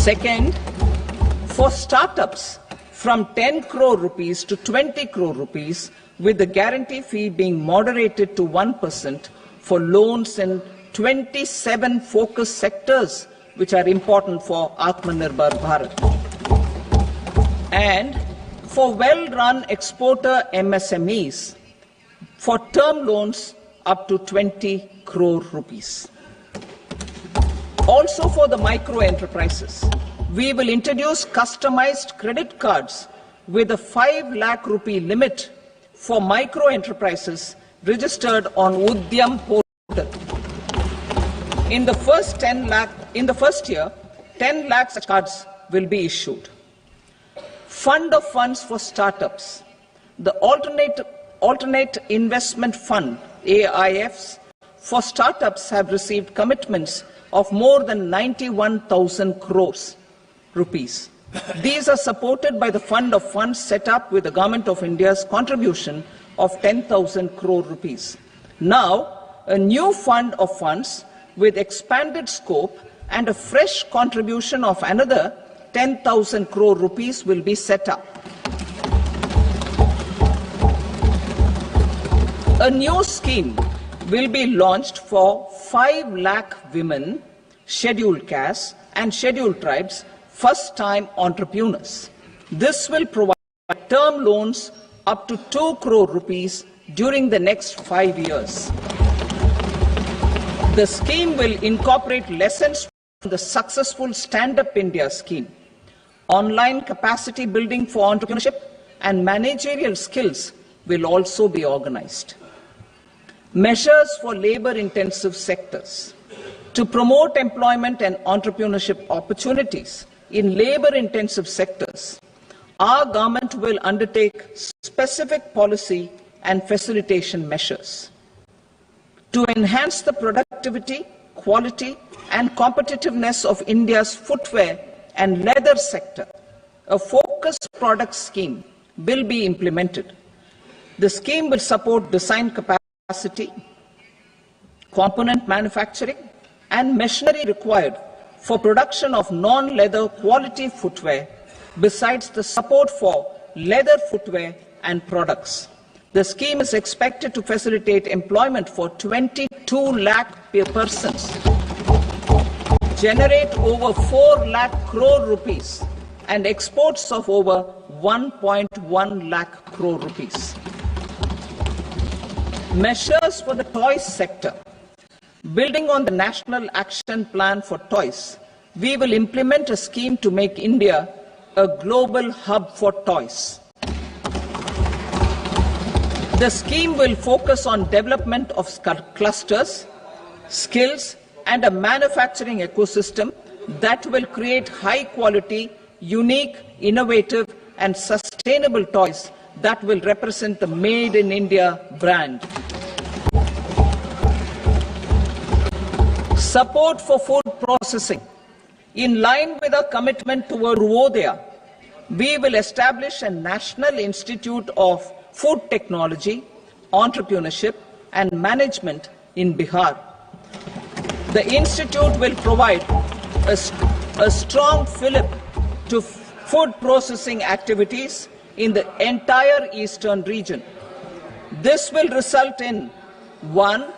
Second, for startups from 10 crore rupees to 20 crore rupees, with the guarantee fee being moderated to 1% for loans in 27 focus sectors which are important for Atmanirbhar Bharat. And for well-run exporter MSMEs, for term loans up to 20 crore rupees. Also for the micro enterprises, we will introduce customized credit cards with a 5 lakh rupee limit for micro enterprises registered on Udyam portal. In the first year, 10 lakh such cards will be issued. Fund of funds for startups. The Alternate Investment Fund, AIFs, for startups have received commitments of more than 91,000 crores rupees. These are supported by the fund of funds set up with the Government of India's contribution of 10,000 crore rupees. Now, a new fund of funds with expanded scope and a fresh contribution of another 10,000 crore rupees will be set up. A new scheme will be launched for 5 lakh women, scheduled castes and scheduled tribes, first-time entrepreneurs. This will provide term loans up to 2 crore rupees during the next 5 years. The scheme will incorporate lessons from the successful Stand Up India scheme. Online capacity building for entrepreneurship and managerial skills will also be organized. Measures for labor-intensive sectors. To promote employment and entrepreneurship opportunities in labor-intensive sectors, our government will undertake specific policy and facilitation measures. To enhance the productivity, quality, and competitiveness of India's footwear and leather sector, a focused product scheme will be implemented. The scheme will support design capacity, component manufacturing, and machinery required for production of non-leather quality footwear, besides the support for leather footwear and products. The scheme is expected to facilitate employment for 22 lakh persons, generate over 4 lakh crore rupees, and exports of over 1.1 lakh crore rupees. Measures for the toys sector. Building on the National Action Plan for Toys, we will implement a scheme to make India a global hub for toys. The scheme will focus on development of clusters, skills, and a manufacturing ecosystem that will create high-quality, unique, innovative, and sustainable toys that will represent the Made in India brand. Support for food processing. In line with our commitment toward Ruvodaya, we will establish a National Institute of Food Technology, Entrepreneurship and Management in Bihar. The institute will provide a strong fillip to food processing activities in the entire eastern region. This will result in 1.